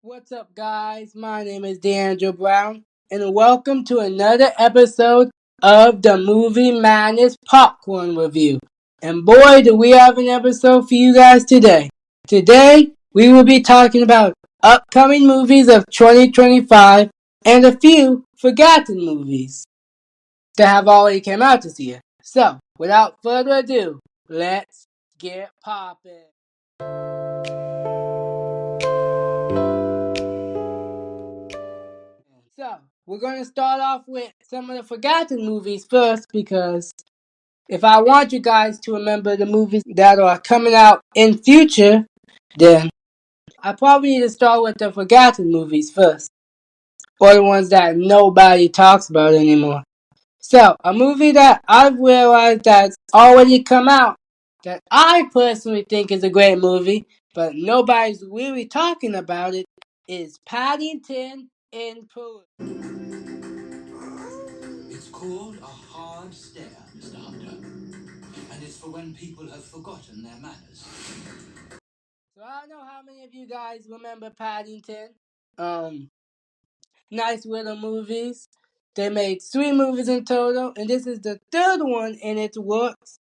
What's up, guys? My name is D'Angelo Brown, and welcome to another episode of the Movie Madness Popcorn Review. And boy, do we have an episode for you guys today. Today, we will be talking about upcoming movies of 2025 and a few forgotten movies that have already come out this year. So, without further ado, let's get poppin'. So, we're going to start off with some of the forgotten movies first because if I want you guys to remember the movies that are coming out in future, then I probably need to start with the forgotten movies first, or the ones that nobody talks about anymore. So, a movie that I've realized that's already come out that I personally think is a great movie, but nobody's really talking about it, is Paddington in Peru. It's called a hard stare, Mr. Hunter. And it's for when people have forgotten their manners. So I don't know how many of you guys remember Paddington. Nice little movies. They made 3 movies in total, and this is the 3rd one in its works.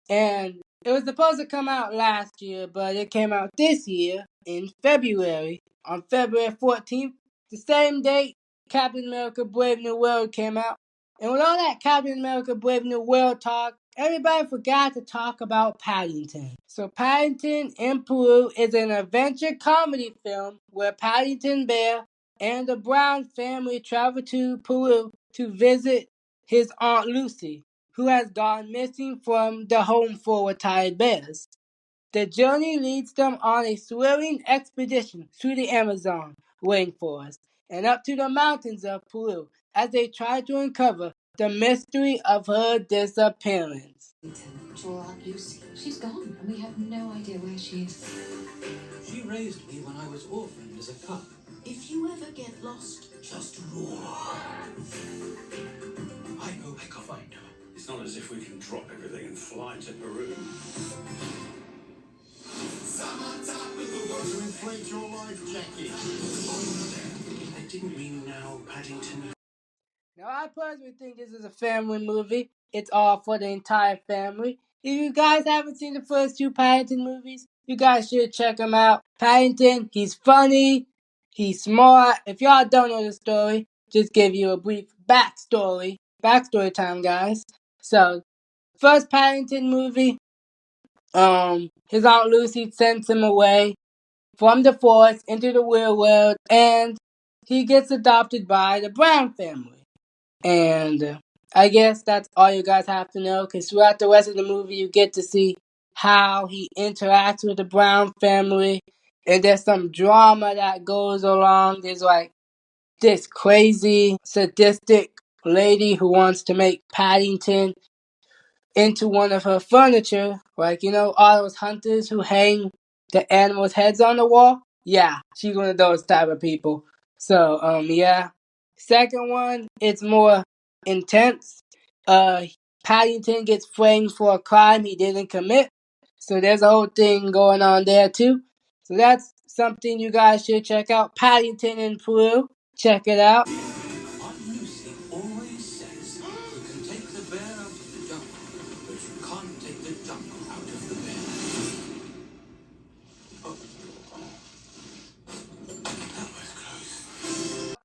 And it was supposed to come out last year, but it came out this year in February, on February 14th, the same date Captain America Brave New World came out. And with all that Captain America Brave New World talk, everybody forgot to talk about Paddington. So Paddington in Peru is an adventure comedy film where Paddington Bear and the Brown family travel to Peru to visit his Aunt Lucy, who has gone missing from the home for retired bears. The journey leads them on a thrilling expedition through the Amazon rainforest and up to the mountains of Peru as they try to uncover the mystery of her disappearance. Your Aunt Lucy. She's gone, and we have no idea where she is. She raised me when I was orphaned as a cub. If you ever get lost, Just roar. I know I can find her. It's not as if we can drop everything and fly to Peru. To inflate your life, Jackie. I didn't mean now, Paddington. Now, I personally think this is a family movie. It's all for the entire family. If you guys haven't seen the first 2 Paddington movies, you guys should check them out. Paddington, he's funny, he's smart. If y'all don't know the story, just give you a brief backstory. Backstory time, guys. So, first Paddington movie, his Aunt Lucy sends him away from the forest into the real world, and he gets adopted by the Brown family. And I guess that's all you guys have to know, because throughout the rest of the movie, you get to see how he interacts with the Brown family, and there's some drama that goes along. There's like this crazy, sadistic lady who wants to make Paddington into one of her furniture. Like, you know, all those hunters who hang the animals' heads on the wall? Yeah, she's one of those type of people. So, yeah. Second one, it's more intense. Paddington gets framed for a crime he didn't commit. So there's a whole thing going on there too. So that's something you guys should check out. Paddington in Peru. Check it out. Aunt Lucy always says you can take the bear out of the jungle, but you can't take the jungle out of the bear. Oh, that was close.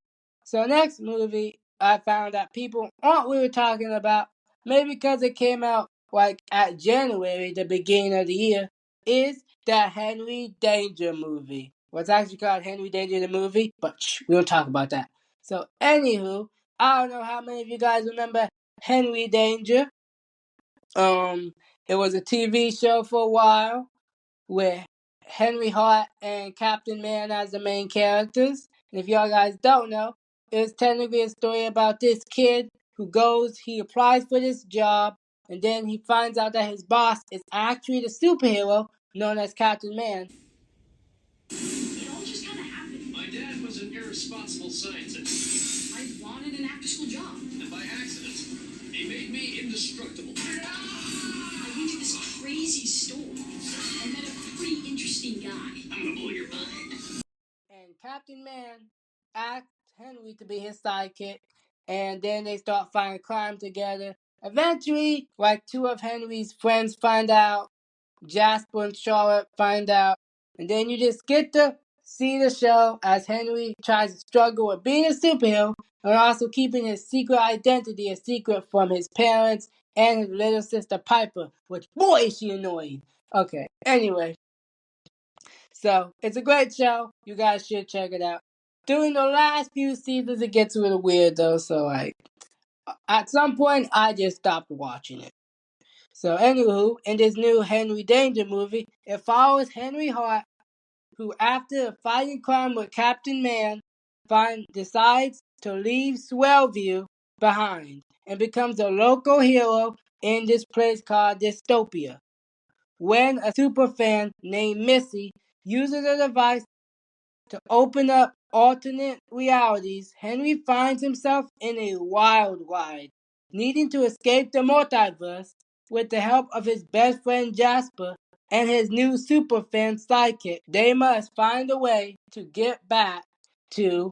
So next movie I found that people aren't really talking about, maybe because it came out like at January, the beginning of the year, is the Henry Danger movie. What's actually called Henry Danger the movie, but we don't talk about that. So anywho, I don't know how many of you guys remember Henry Danger. It was a TV show for a while with Henry Hart and Captain Man as the main characters. And if y'all guys don't know, it's technically a story about this kid who he applies for this job, and then he finds out that his boss is actually the superhero known as Captain Man. It all just kind of happened. My dad was an air irresponsible scientist. I wanted an after-school job. And by accident, he made me indestructible. I went to this crazy store and met a pretty interesting guy. I'm gonna blow your mind. And Captain Man asked Henry to be his sidekick, and then they start fighting crime together. Eventually, like two of Henry's friends find out, Jasper and Charlotte find out, and then you just get to see the show as Henry tries to struggle with being a superhero and also keeping his secret identity a secret from his parents and his little sister Piper, which boy is she annoying. Okay, anyway. So it's a great show. You guys should check it out. During the last few seasons, it gets a little weird though. So like, at some point, I just stopped watching it. So anywho, in this new Henry Danger movie, it follows Henry Hart, who after fighting crime with Captain Man, decides to leave Swellview behind and becomes a local hero in this place called Dystopia. When a superfan named Missy uses a device to open up alternate realities, Henry finds himself in a wild ride, needing to escape the multiverse with the help of his best friend Jasper and his new superfan sidekick. They must find a way to get back to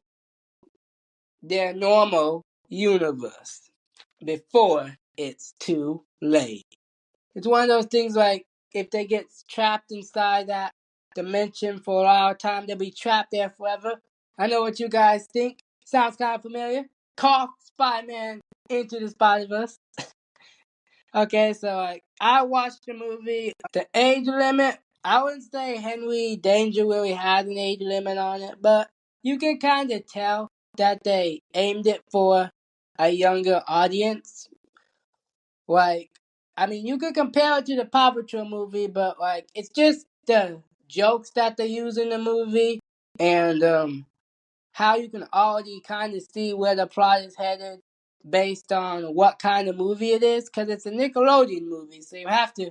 their normal universe before it's too late. It's one of those things like if they get trapped inside that dimension for a long time, they'll be trapped there forever. I know what you guys think. Sounds kind of familiar. Cough, Spider-Man Into the Spider-Verse. Okay, so like I watched the movie. The age limit, I wouldn't say Henry Danger really has an age limit on it, but you can kind of tell that they aimed it for a younger audience. Like, I mean, you could compare it to the Paw Patrol movie, but like, it's just the jokes that they use in the movie and how you can already kind of see where the plot is headed based on what kind of movie it is, because it's a Nickelodeon movie, so you have to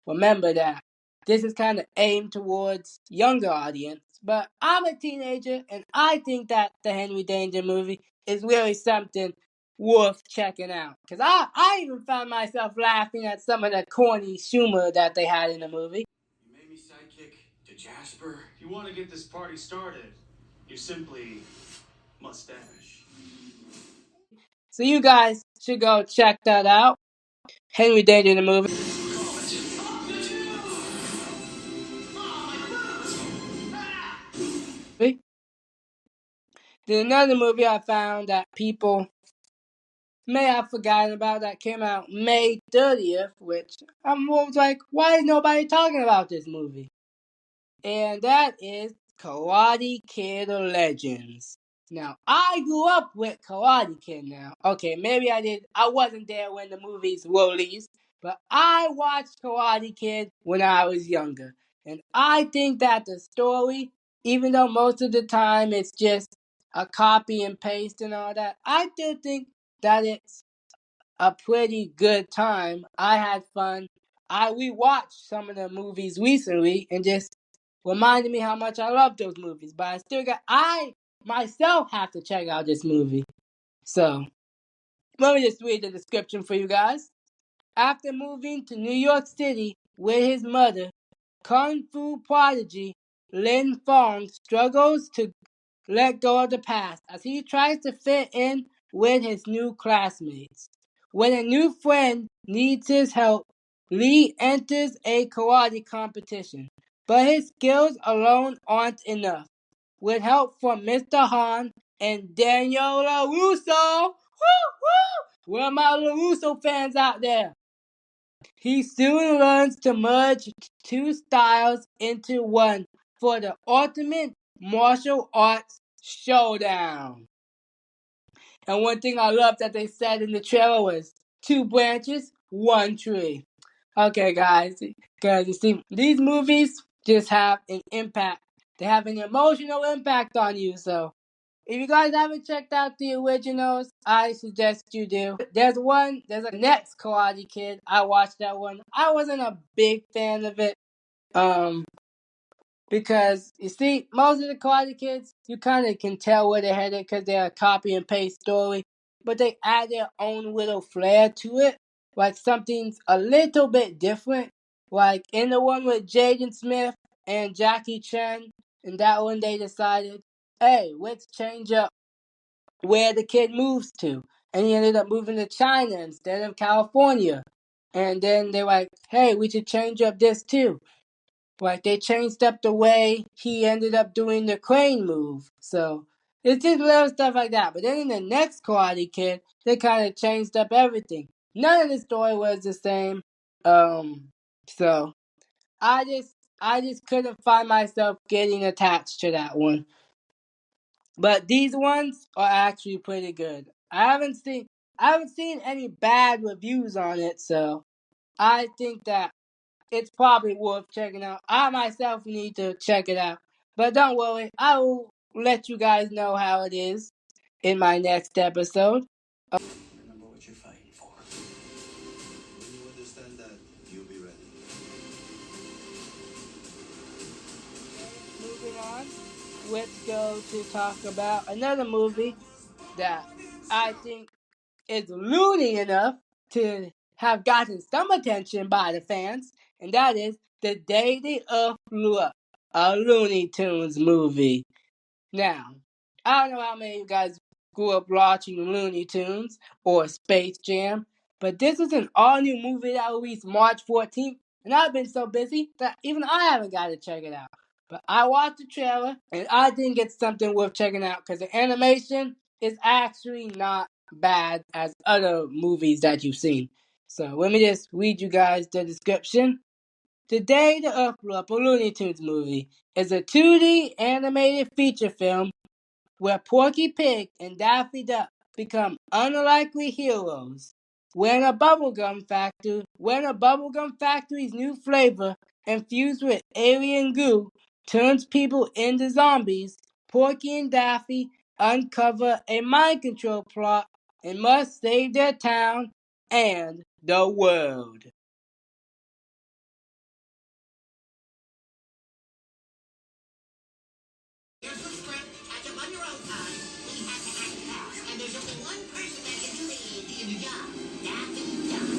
remember that this is kind of aimed towards younger audience. But I'm a teenager, and I think that the Henry Danger movie is really something worth checking out. Because I even found myself laughing at some of the corny humor that they had in the movie. You made me sidekick to Jasper. If you want to get this party started, you simply mustache. So you guys should go check that out. Henry Danger in the movie. There's another movie I found that people may have forgotten about that came out May 30th, which I'm always like, why is nobody talking about this movie? And that is Karate Kid Legends. Now, I grew up with Karate Kid now. Okay, maybe I wasn't there when the movies were released, but I watched Karate Kid when I was younger. And I think that the story, even though most of the time it's just a copy and paste and all that, I still think that it's a pretty good time. I had fun. I rewatched some of the movies recently and just reminded me how much I love those movies. But I myself have to check out this movie. So let me just read the description for you guys. After moving to New York City with his mother, Kung Fu prodigy Lin Fong struggles to let go of the past as he tries to fit in with his new classmates. When a new friend needs his help, Lee enters a karate competition, but his skills alone aren't enough. With help from Mr. Han and Daniel LaRusso, where are my LaRusso fans out there? He soon learns to merge two styles into one for the ultimate martial arts showdown. And one thing I love that they said in the trailer was 2 branches, 1 tree. Okay, guys, you see, these movies just have an impact. They have an emotional impact on you. So, if you guys haven't checked out the originals, I suggest you do. There's a next Karate Kid. I watched that one. I wasn't a big fan of it. Because you see, most of the Karate Kids, you kind of can tell where they're headed because they're a copy and paste story, but they add their own little flair to it, like something's a little bit different. Like in the one with Jaden Smith and Jackie Chan, and that one they decided, hey, let's change up where the kid moves to. And he ended up moving to China instead of California. And then they're like, hey, we should change up this too. Like they changed up the way he ended up doing the crane move. So it's just little stuff like that. But then in the next Karate Kid, they kind of changed up everything. None of the story was the same. So I just couldn't find myself getting attached to that one. But these ones are actually pretty good. I haven't seen any bad reviews on it, so I think that it's probably worth checking out. I myself need to check it out. But don't worry, I will let you guys know how it is in my next episode. Remember what you're fighting for. When you understand that, you'll be ready. Moving on, let's go to talk about another movie that I think is loony enough to have gotten some attention by the fans, and that is The Day the Earth Blew Up, a Looney Tunes movie. Now, I don't know how many of you guys grew up watching Looney Tunes or Space Jam, but this is an all-new movie that released March 14th, and I've been so busy that even I haven't got to check it out. But I watched the trailer, and I think it's something worth checking out because the animation is actually not bad as other movies that you've seen. So let me just read you guys the description. The Day the Earth Blew Up, a Looney Tunes movie, is a 2D animated feature film where Porky Pig and Daffy Duck become unlikely heroes. When a bubblegum factory's new flavor, infused with alien goo, turns people into zombies, Porky and Daffy uncover a mind control plot and must save their town and the world. There's the script. Catch up on your own time. We have to act fast, and there's only one person that can do the job. Daffy Duck.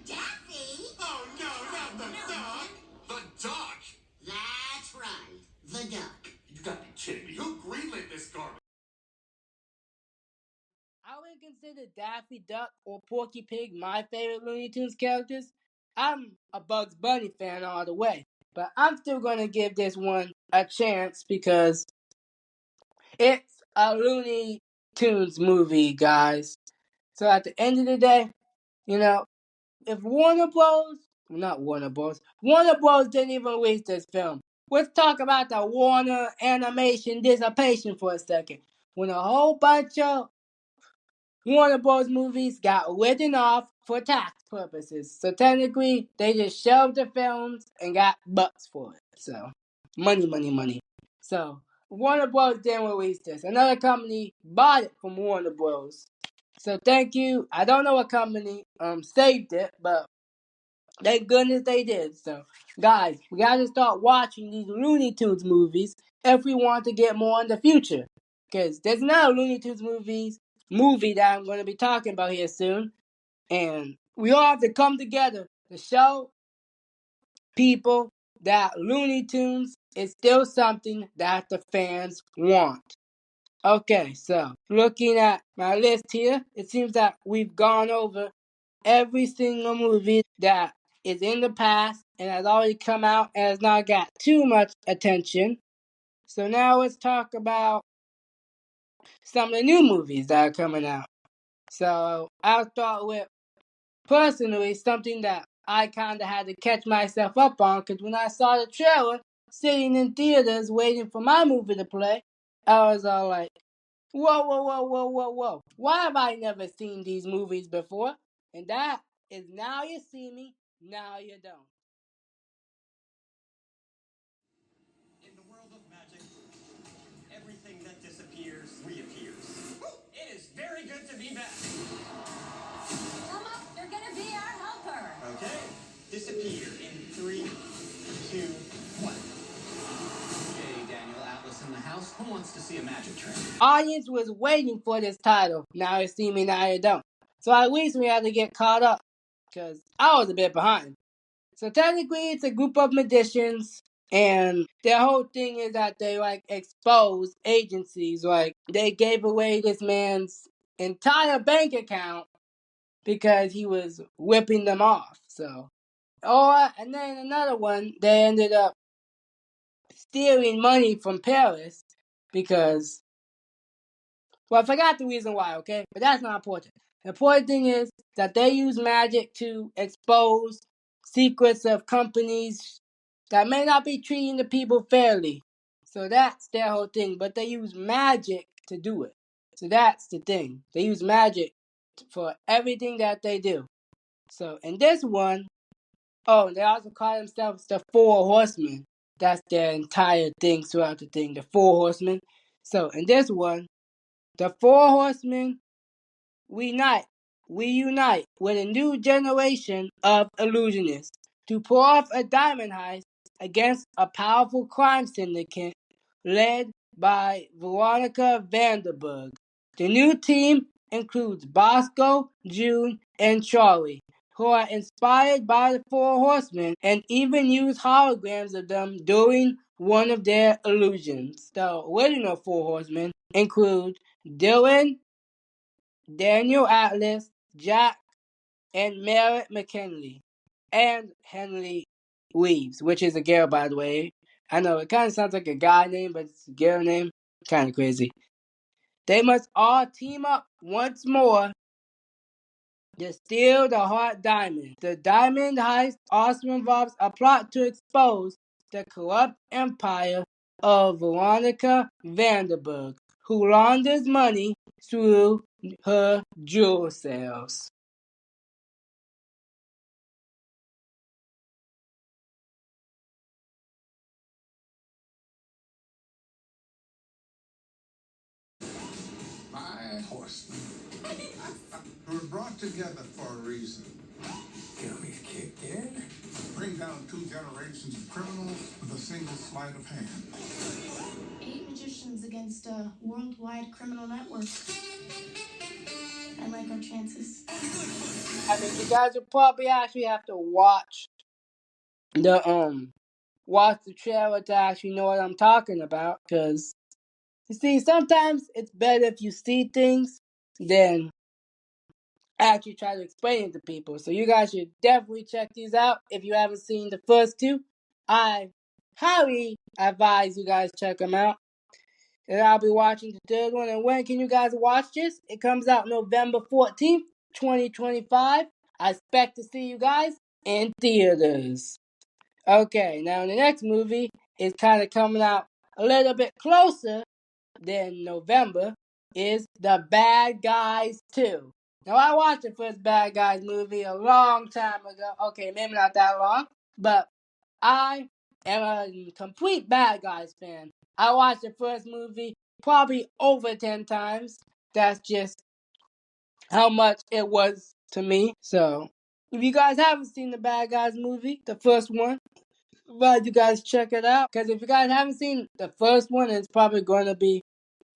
Daffy? Oh no, not the duck! The duck! That's right. The duck. You gotta be kidding me. Who greenlit this garbage? I would consider Daffy Duck or Porky Pig my favorite Looney Tunes characters. I'm a Bugs Bunny fan all the way, but I'm still gonna give this one a chance because it's a Looney Tunes movie, guys. So at the end of the day, you know, if Warner Bros didn't even release this film. Let's talk about the Warner animation dissipation for a second. When a whole bunch of Warner Bros. Movies got written off for tax purposes. So technically, they just shelved the films and got bucks for it. So, money, money, money. So, Warner Bros. Didn't release this. Another company bought it from Warner Bros. So, thank you. I don't know what company saved it, but thank goodness they did. So, guys, we gotta start watching these Looney Tunes movies if we want to get more in the future. Because there's another Looney Tunes movie that I'm going to be talking about here soon. And we all have to come together to show people that Looney Tunes is still something that the fans want. Okay, so looking at my list here, it seems that we've gone over every single movie that is in the past and has already come out and has not got too much attention. So now let's talk about some of the new movies that are coming out. So I'll start with personally something that I kind of had to catch myself up on because when I saw the trailer sitting in theaters waiting for my movie to play, I was all like, whoa, whoa, whoa, whoa, whoa, whoa. Why have I never seen these movies before? And that is Now You See Me, Now You Don't. In the world of magic, everything that disappears reappears. It is very good to be back. Come up, you're gonna be our helper. Okay, disappear in 3, 2, 1. wants to see a magic trick? Audience was waiting for this title. Now you see me, now you don't. So at least we had to get caught up, because I was a bit behind. So technically, it's a group of magicians, and their whole thing is that they expose agencies. They gave away this man's entire bank account because he was whipping them off. And then another one, they ended up stealing money from Paris because, well, I forgot the reason why, okay? But that's not important. The important thing is that they use magic to expose secrets of companies that may not be treating the people fairly. So that's their whole thing. But they use magic to do it. So that's the thing. They use magic for everything that they do. So in this one, they also call themselves the Four Horsemen. That's their entire thing throughout the thing, the Four Horsemen. So in this one, the Four Horsemen we unite with a new generation of illusionists to pull off a diamond heist against a powerful crime syndicate led by Veronica Vanderburg. The new team includes Bosco, June, and Charlie, who are inspired by the Four Horsemen and even use holograms of them during one of their illusions. The original Four Horsemen include Dylan, Daniel Atlas, Jack, and Merritt McKinley, and Henry Reeves, which is a girl, by the way. I know it kind of sounds like a guy name, but it's a girl name. Kind of crazy. They must all team up once more to steal the Heart Diamond. The diamond heist also involves a plot to expose the corrupt empire of Veronica Vanderburg, who launders money through her jewel sales. My horsemen were brought together for a reason. Gummies kicked in. Bring down 2 generations of criminals with a single sleight of hand. 8 magicians against a worldwide criminal network. I like our chances. I mean, you guys will probably actually have to watch the trailer to actually know what I'm talking about. Because you see, sometimes it's better if you see things than actually try to explain it to people. So you guys should definitely check these out if you haven't seen the first 2. I highly advise you guys check them out. And I'll be watching the 3rd one. And when can you guys watch this? It comes out November 14th, 2025. I expect to see you guys in theaters. Okay, now the next movie is kind of coming out a little bit closer than November, is The Bad Guys 2. Now, I watched the first Bad Guys movie a long time ago. Okay, maybe not that long, but I am a complete Bad Guys fan. I watched the first movie probably over 10 times. That's just how much it was to me. So, if you guys haven't seen the Bad Guys movie, the first one, I advise you guys check it out. Because if you guys haven't seen the first one, it's probably going to be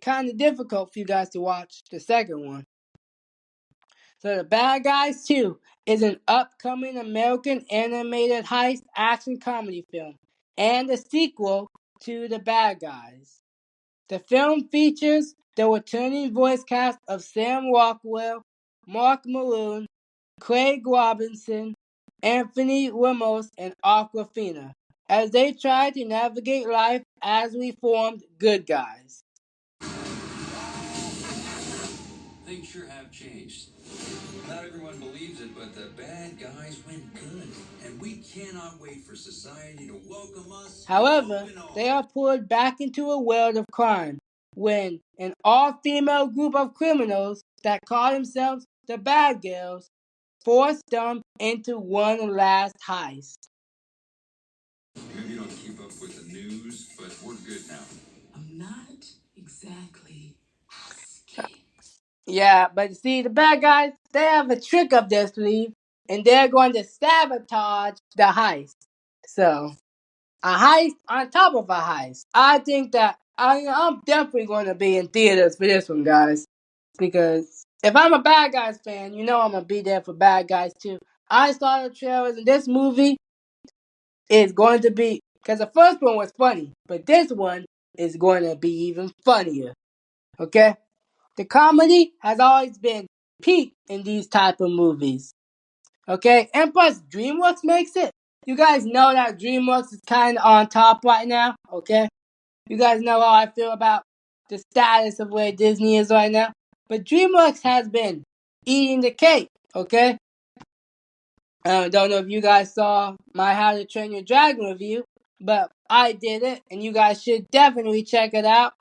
kind of difficult for you guys to watch the second one. So The Bad Guys 2 is an upcoming American animated heist action comedy film and a sequel to The Bad Guys. The film features the returning voice cast of Sam Rockwell, Mark Maroon, Craig Robinson, Anthony Ramos, and Awkwafina as they try to navigate life as reformed good guys. Things sure have changed. Not everyone believes it, but the bad guys went good. And we cannot wait for society to welcome us. However, they are pulled back into a world of crime when an all-female group of criminals that call themselves the Bad Girls force them into one last heist. Maybe you don't keep up with the news, but we're good now. I'm not exactly asking. Yeah, but see, the bad guys, they have a trick up their sleeve, and they're going to sabotage the heist. So, a heist on top of a heist. I think that I'm definitely going to be in theaters for this one, guys. Because if I'm a Bad Guys fan, you know I'm going to be there for Bad Guys too. I saw the trailers, and this movie is going to be, because the first one was funny, but this one is going to be even funnier. Okay? The comedy has always been peak in these type of movies. Okay? And plus, DreamWorks makes it. You guys know that DreamWorks is kind of on top right now. Okay? You guys know how I feel about the status of where Disney is right now. But DreamWorks has been eating the cake. Okay? I don't know if you guys saw my How to Train Your Dragon review, but I did it, and you guys should definitely check it out.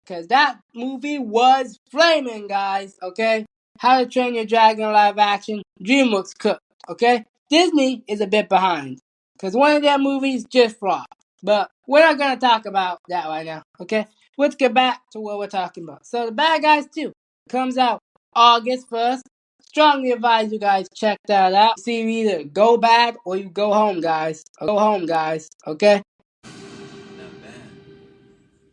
Because that movie was flaming, guys, okay? How to Train Your Dragon live action, DreamWorks cooked, okay? Disney is a bit behind. Because one of their movies just flopped. But we're not going to talk about that right now, okay? Let's get back to what we're talking about. So, The Bad Guys 2 comes out August 1st. Strongly advise you guys check that out. See, you either go bad or you go home, guys. Okay? Not bad.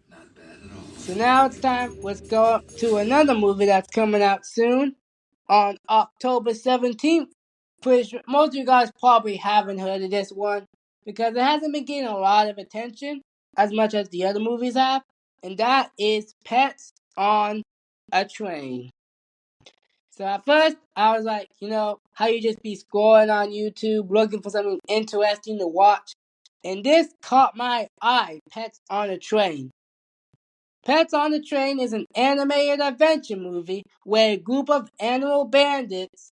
Not bad at all. So now it's time. Let's go to another movie that's coming out soon on October 17th. Pretty sure most of you guys probably haven't heard of this one because it hasn't been getting a lot of attention as much as the other movies have. And that is Pets on a Train. So at first, I was like, how you just be scrolling on YouTube looking for something interesting to watch. And this caught my eye, Pets on a Train. Pets on a Train is an animated adventure movie where a group of animal bandits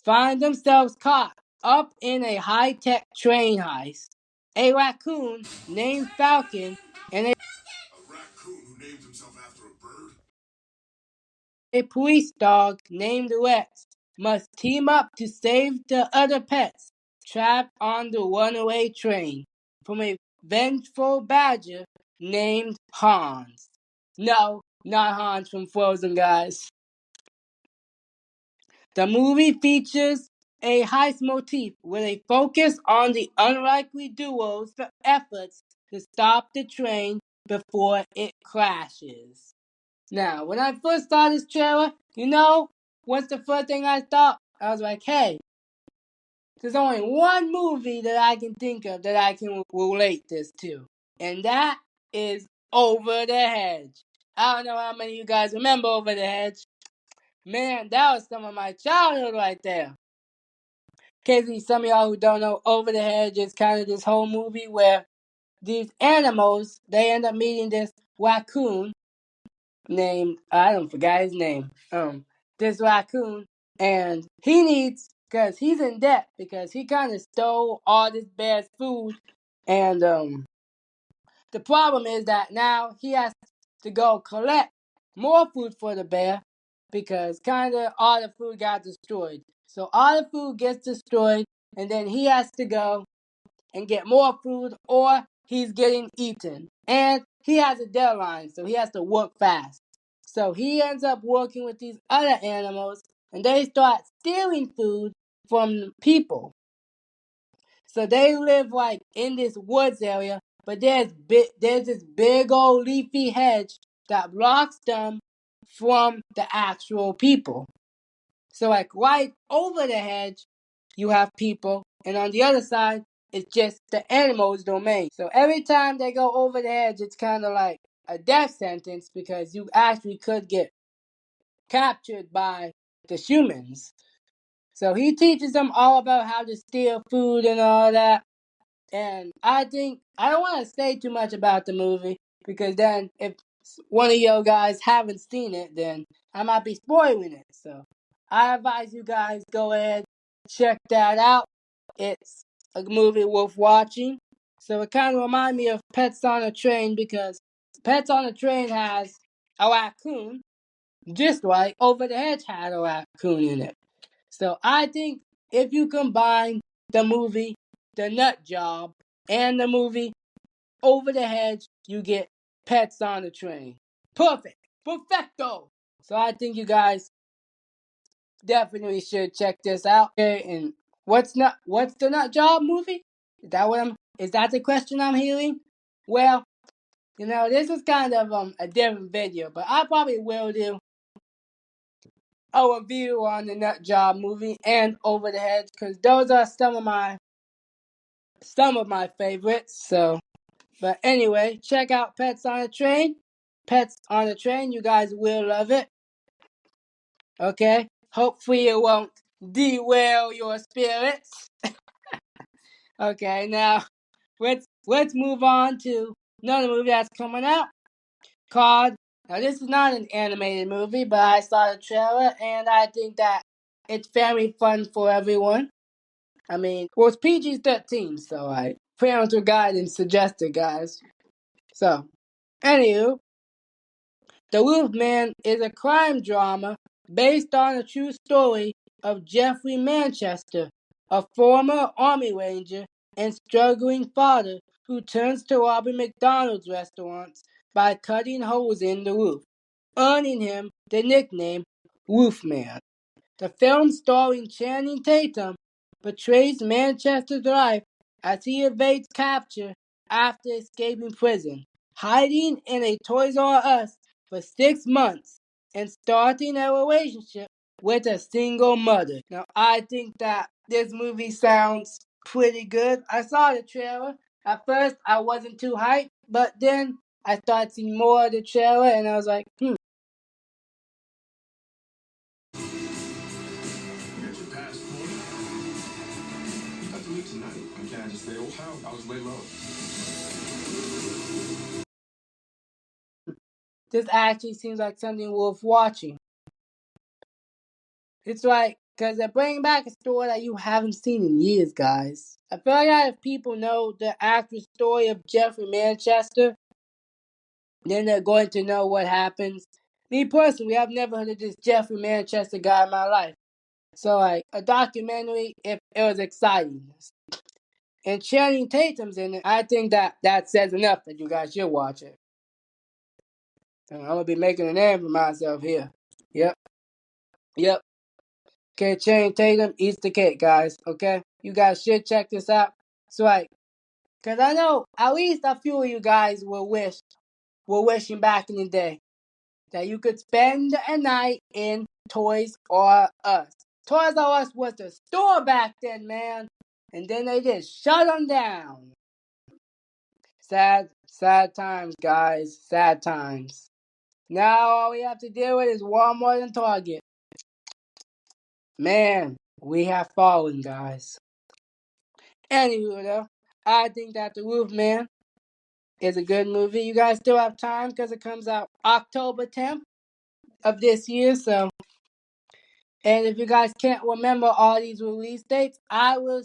find themselves caught up in a high-tech train heist. A raccoon named Falcon and A raccoon who named himself after a bird? a police dog named Rex must team up to save the other pets trapped on the runaway train from a vengeful badger named Hans. No, not Hans from Frozen, guys. The movie features a heist motif with a focus on the unlikely duo's efforts to stop the train before it crashes. Now, when I first saw this trailer, what's the first thing I thought? I was like, hey, there's only one movie that I can think of that I can relate this to, and that is Over the Hedge. I don't know how many of you guys remember Over the Hedge. Man, that was some of my childhood right there. In case some of y'all who don't know, Over the Hedge is kind of this whole movie where these animals, they end up meeting this raccoon named, I don't forget his name, this raccoon, and he needs, because he's in debt, because he kind of stole all this bear's food, and the problem is that now he has to go collect more food for the bear, because kind of all the food got destroyed. So all the food gets destroyed, and then he has to go and get more food, or he's getting eaten. And he has a deadline, so he has to work fast. So he ends up working with these other animals, and they start stealing food from people. So they live like in this woods area, but there's this big old leafy hedge that blocks them from the actual people. So like right over the hedge, you have people, and on the other side, it's just the animal's domain. So every time they go over the hedge, it's kind of like a death sentence because you actually could get captured by the humans. So he teaches them all about how to steal food and all that. And I think, I don't want to say too much about the movie because then if one of you guys haven't seen it, then I might be spoiling it. So I advise you guys go ahead, check that out. It's a movie worth watching. So it kind of reminds me of Pets on a Train because Pets on a Train has a raccoon, just like Over the Hedge had a raccoon in it. So I think if you combine the movie The Nut Job and the movie Over the Hedge, you get Pets on a Train. Perfect. Perfecto. So I think you guys definitely should check this out. Okay, and what's the Nut Job movie? Is that the question I'm hearing? Well, You know, this is kind of a different video, but I probably will do a review on the Nut Job movie and Over the Hedge, because those are some of my favorites. So, but anyway, check out Pets on a Train. Pets on a Train, you guys will love it. Okay? Hopefully it won't derail your spirits. Okay, now let's move on to another movie that's coming out called. Now this is not an animated movie, but I saw the trailer and I think that it's very fun for everyone. I mean, well, it's PG-13, so parental guidance suggested, guys. So, anywho, The Wolfman is a crime drama based on a true story of Jeffrey Manchester, a former Army Ranger and struggling father who turns to robbing McDonald's restaurants by cutting holes in the roof, earning him the nickname Wolfman. The film, starring Channing Tatum, portrays Manchester's life as he evades capture after escaping prison, hiding in a Toys R Us for 6 months, and starting a relationship with a single mother. Now, I think that this movie sounds pretty good. I saw the trailer. At first, I wasn't too hyped, but then I started seeing more of the trailer, and I was like, You got your passport? You got to leave tonight. Can I just stay? Oh, how? I was way low. this actually seems like something worth watching. It's like, because they're bringing back a story that you haven't seen in years, guys. I feel like if people know the actual story of Jeffrey Manchester, then they're going to know what happens. Me personally, I've never heard of this Jeffrey Manchester guy in my life. So, like, a documentary, if it was exciting. And Channing Tatum's in it, I think that says enough that you guys should watch it. And I'm going to be making a name for myself here. Yep. Okay, Channing Tatum eats the cake, guys. Okay? You guys should check this out. So, like, because I know at least a few of you guys were wishing back in the day that you could spend a night in Toys R Us. Toys R Us was the store back then, man. And then they just shut them down. Sad times, guys. Sad times. Now all we have to deal with is Walmart and Target. Man, we have fallen, guys. Anywho, though, I think that The Wolfman is a good movie. You guys still have time because it comes out October 10th of this year. So, and if you guys can't remember all these release dates, I will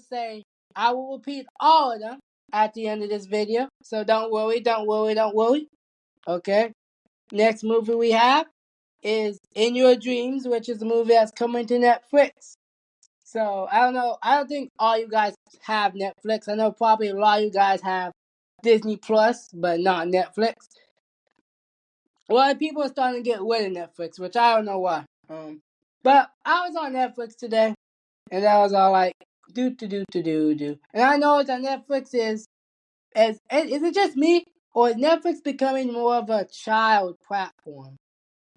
repeat all of them at the end of this video. So don't worry. Okay. Next movie we have is In Your Dreams, which is a movie that's coming to Netflix. So, I don't know. I don't think all you guys have Netflix. I know probably a lot of you guys have Disney Plus, but not Netflix. A lot of people are starting to get rid of Netflix, which I don't know why. But I was on Netflix today, and I was all like, do. And I know that Netflix is it just me, or is Netflix becoming more of a child platform?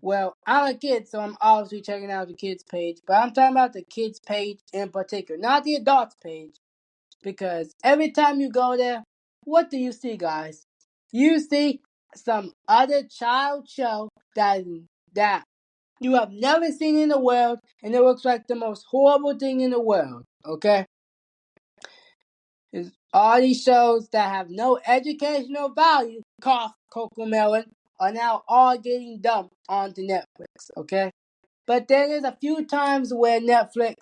Well, I'm a kid, so I'm obviously checking out the kids page, but I'm talking about the kids page in particular, not the adults page, because every time you go there, what do you see, guys? You see some other child show that you have never seen in the world, and it looks like the most horrible thing in the world, okay? It's all these shows that have no educational value, cough, Cocomelon, are now all getting dumped onto Netflix, okay? But there is a few times where Netflix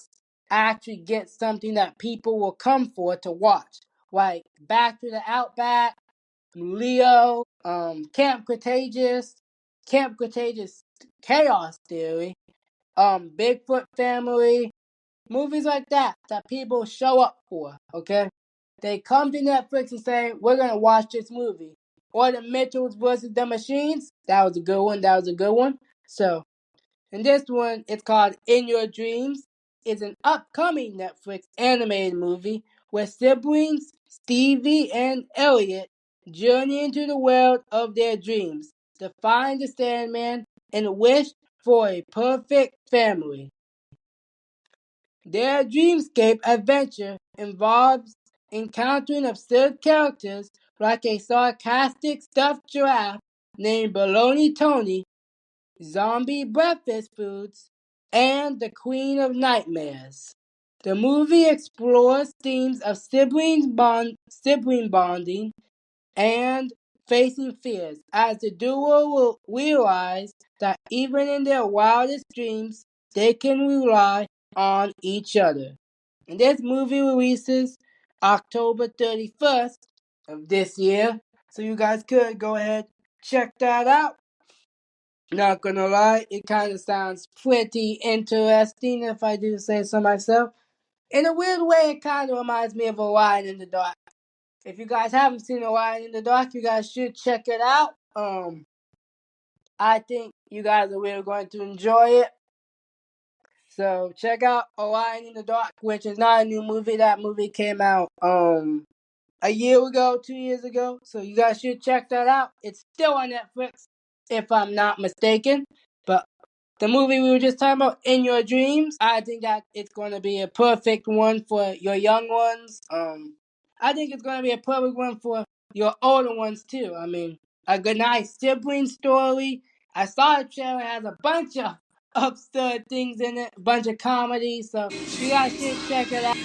actually gets something that people will come for to watch, like Back to the Outback, Leo, Camp Cretaceous Chaos Theory, Bigfoot Family, movies like that people show up for, okay? They come to Netflix and say, we're going to watch this movie. Or The Mitchells versus the Machines. That was a good one. So, and this one, it's called In Your Dreams. It's an upcoming Netflix animated movie where siblings Stevie and Elliot journey into the world of their dreams to find the Sandman and wish for a perfect family. Their dreamscape adventure involves encountering absurd characters like a sarcastic stuffed giraffe named Baloney Tony, zombie breakfast foods, and the Queen of Nightmares. The movie explores themes of sibling bonding and facing fears as the duo will realize that even in their wildest dreams, they can rely on each other. And this movie releases October 31st of this year, so you guys could go ahead check that out. Not gonna lie, it kind of sounds pretty interesting if I do say so myself. In a weird way, it kind of reminds me of Orion in the Dark. If you guys haven't seen Orion in the Dark, you guys should check it out. I think you guys are really going to enjoy it. So check out Orion in the Dark, which is not a new movie. That movie came out a year ago, 2 years ago. So you guys should check that out. It's still on Netflix, if I'm not mistaken. But the movie we were just talking about, In Your Dreams, I think that it's going to be a perfect one for your young ones. I think it's going to be a perfect one for your older ones too. I mean, a good nice sibling story. I saw the trailer, it has a bunch of absurd things in it, a bunch of comedy, so you guys should check it out.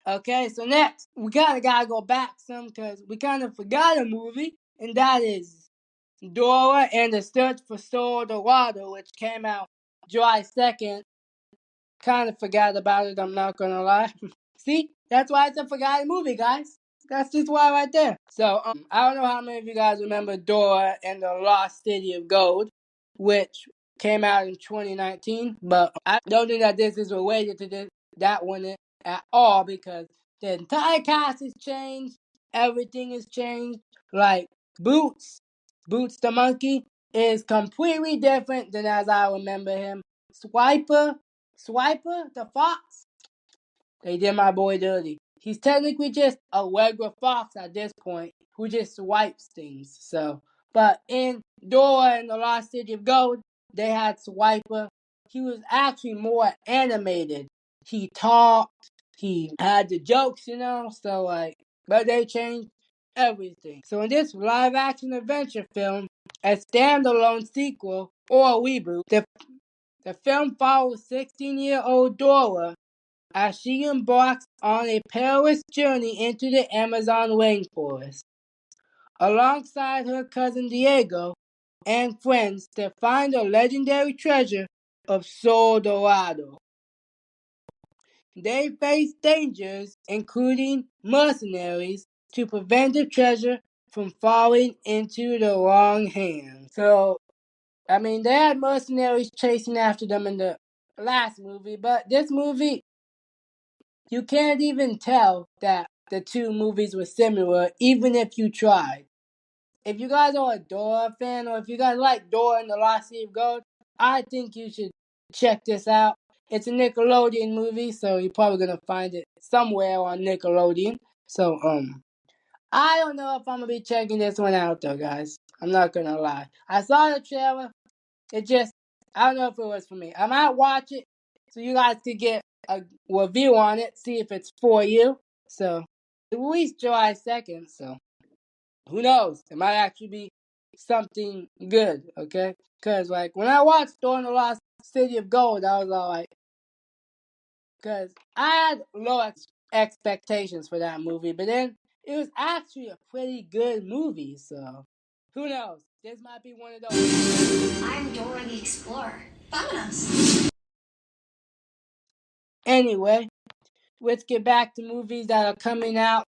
Okay, so next, we gotta go back some because we kind of forgot a movie, and that is Dora and the Search for Sol Dorado, which came out July 2nd. Kind of forgot about it, I'm not gonna lie. See, that's why it's a forgotten movie, guys. That's just why right there. So, I don't know how many of you guys remember Dora and the Lost City of Gold, which came out in 2019, but I don't think that this is related to that one at all because the entire cast has changed, everything has changed. Like Boots the monkey is completely different than as I remember him. Swiper the fox, they did my boy dirty. He's technically just a regular fox at this point who just swipes things. So, but in Dora and the Lost City of Gold, they had Swiper. He was actually more animated. He talked. He had the jokes, So but they changed everything. So in this live-action adventure film, a standalone sequel or a reboot, the film follows 16-year-old Dora as she embarks on a perilous journey into the Amazon rainforest, alongside her cousin Diego and friends to find the legendary treasure of Sol Dorado. They face dangers, including mercenaries, to prevent the treasure from falling into the wrong hands. So, I mean, they had mercenaries chasing after them in the last movie, but this movie, you can't even tell that the two movies were similar, even if you tried. If you guys are a Dora fan, or if you guys like Dora and the Lost City of Gold, I think you should check this out. It's a Nickelodeon movie, so you're probably gonna find it somewhere on Nickelodeon. So, I don't know if I'm gonna be checking this one out though, guys. I'm not gonna lie. I saw the trailer. I don't know if it was for me. I might watch it so you guys could get a review on it, see if it's for you. So, it released July 2nd, so who knows? It might actually be something good, okay? Because, when I watched Dora and the Lost City of Gold, I was all like, because I had low expectations for that movie, but then it was actually a pretty good movie, so who knows? This might be one of those. I'm Dora the Explorer. Vámonos. Anyway, let's get back to movies that are coming out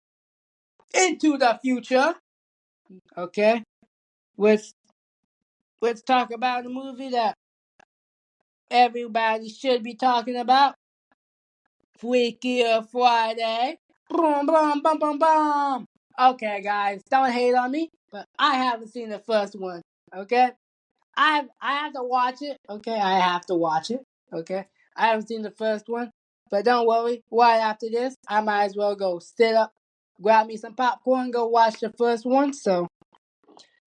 into the future. Okay? Let's talk about a movie that everybody should be talking about. Freaky Friday. Boom, boom, boom, boom, boom. Okay, guys, don't hate on me, but I haven't seen the first one. Okay, I have to watch it. Okay, I have to watch it. Okay, I haven't seen the first one, but don't worry. Right after this, I might as well go sit up, grab me some popcorn, go watch the first one. So,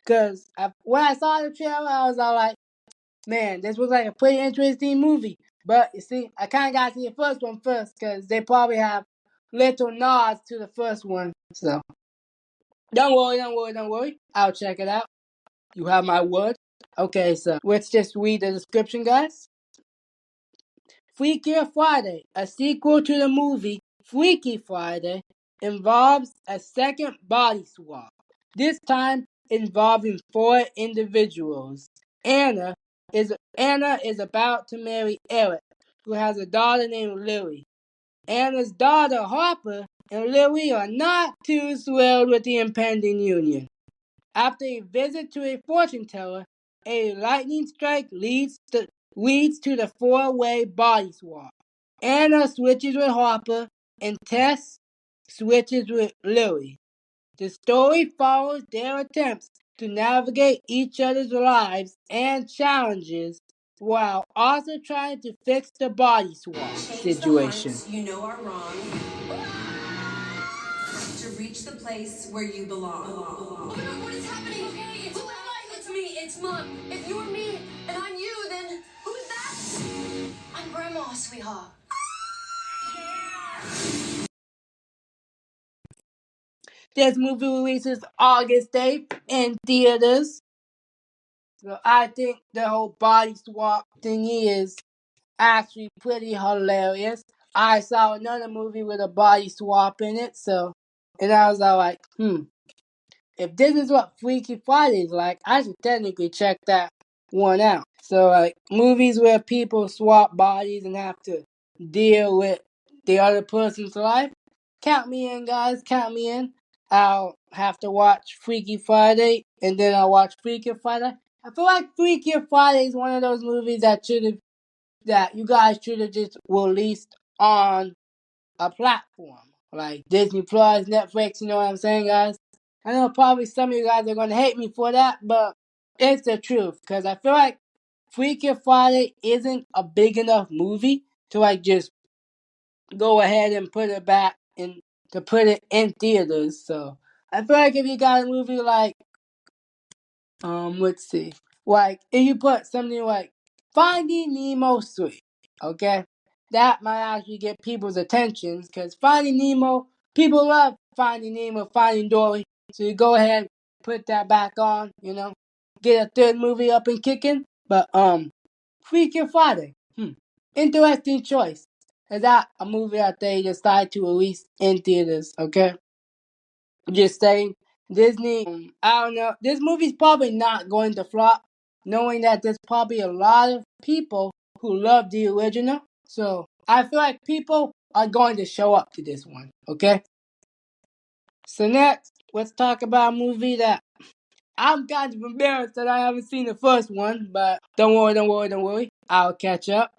cause when I saw the trailer, I was all like, man, this was like a pretty interesting movie. But you see, I kind of got to see the first one first, cause they probably have little nods to the first one. So. Don't worry. I'll check it out. You have my word. Okay, so let's just read the description, guys. Freaky Friday, a sequel to the movie Freaky Friday, involves a second body swap. This time involving 4 individuals. Anna is about to marry Eric, who has a daughter named Lily. Anna's daughter Harper and Lily are not too thrilled with the impending union. After a visit to a fortune teller, a lightning strike leads to the 4-way body swap. Anna switches with Harper, and Tess switches with Lily. The story follows their attempts to navigate each other's lives and challenges while also trying to fix the body swap situation. The hearts you know are wrong to reach the place where you belong. What is happening? It's Who am I? It's me. It's Mom. If you're me and I'm you, then who's that? I'm Grandma, sweetheart. This movie releases August 8th in theaters. So I think the whole body swap thingy is actually pretty hilarious. I saw another movie with a body swap in it, and I was all like, if this is what Freaky Friday is like, I should technically check that one out. So, like, movies where people swap bodies and have to deal with the other person's life, count me in, guys, count me in. I'll have to watch Freaky Friday, and then I'll watch Freaky Friday. I feel like Freaky Friday is one of those movies that you guys should have just released on a platform like Disney Plus, Netflix. You know what I'm saying, guys? I know probably some of you guys are gonna hate me for that, but it's the truth. Cause I feel like Freaky Friday isn't a big enough movie to like just go ahead and put it back in to put it in theaters. So I feel like if you got a movie like let's see. Like, if you put something like Finding Nemo 3, okay? That might actually get people's attention, because Finding Nemo, people love Finding Nemo, Finding Dory. So you go ahead, put that back on, get a third movie up and kicking. But, Freaky Friday, interesting choice. Is that a movie that they decide to release in theaters, okay? Just saying, Disney, I don't know. This movie's probably not going to flop, knowing that there's probably a lot of people who love the original. So I feel like people are going to show up to this one, okay? So next, let's talk about a movie that I'm kind of embarrassed that I haven't seen the first one, but don't worry. I'll catch up.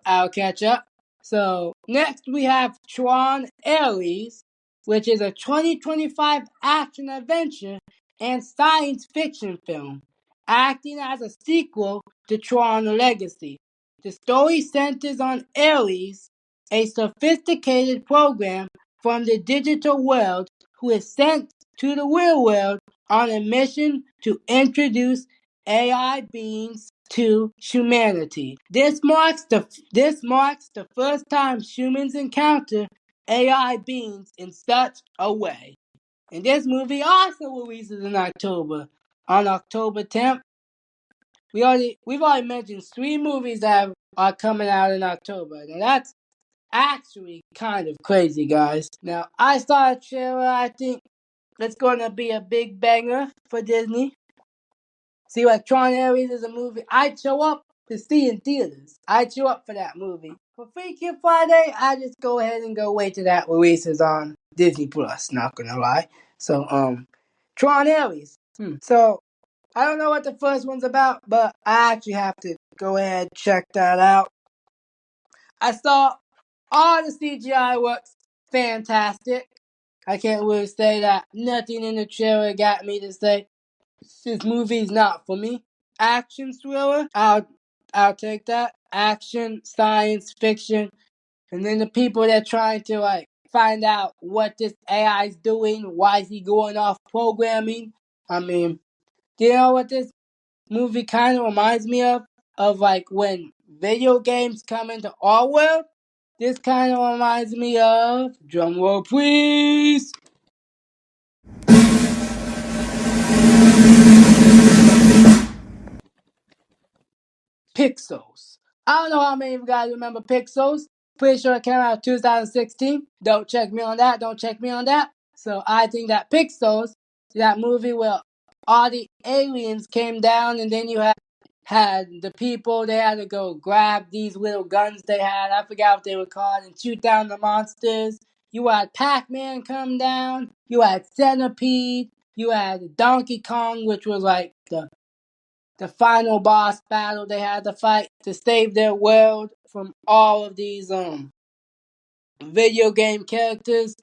So next we have Tron Ares, which is a 2025 action adventure and science fiction film, acting as a sequel to Tron Legacy. The story centers on Ares, a sophisticated program from the digital world who is sent to the real world on a mission to introduce AI beings to humanity. This marks the first time humans encounter AI beings in such a way. And this movie also releases in October. On October 10th, we've already mentioned 3 movies that are coming out in October. Now that's actually kind of crazy, guys. Now I saw a trailer. I think it's gonna be a big banger for Disney. See, like Tron Ares is a movie I'd show up to see in theaters. I'd show up for that movie. For Freaky Friday, I just go ahead and go wait till that releases on Disney Plus. Not gonna lie. So, Tron Ares. So, I don't know what the first one's about, but I actually have to go ahead and check that out. I saw all the CGI works fantastic. I can't really say that nothing in the trailer got me to say this movie's not for me. Action thriller, I'll take that. Action, science fiction, and then the people that trying to like find out what this AI is doing, why is he going off programming. I mean, do you know what this movie kind of reminds me of? Of like when video games come into our world. This kind of reminds me of, drum roll please, Pixels. I don't know how many of you guys remember Pixels. Pretty sure it came out in 2016. Don't check me on that. So I think that Pixels, that movie where all the aliens came down and then you had the people, they had to go grab these little guns they had. I forgot what they were called and shoot down the monsters. You had Pac-Man come down. You had Centipede. You had Donkey Kong, which was like the final boss battle they had to fight to save their world from all of these video game characters.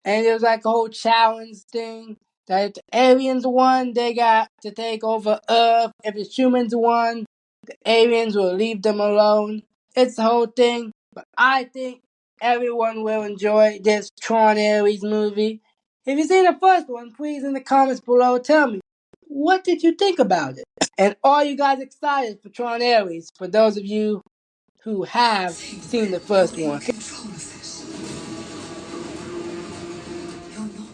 And it was like a whole challenge thing. That if the aliens won, they got to take over Earth. If the humans won, the aliens will leave them alone. It's the whole thing. But I think everyone will enjoy this Tron Ares movie. If you've seen the first one, please in the comments below tell me, what did you think about it? And are you guys excited for Tron Ares? For those of you who have seen the first one. Control of this. You're not.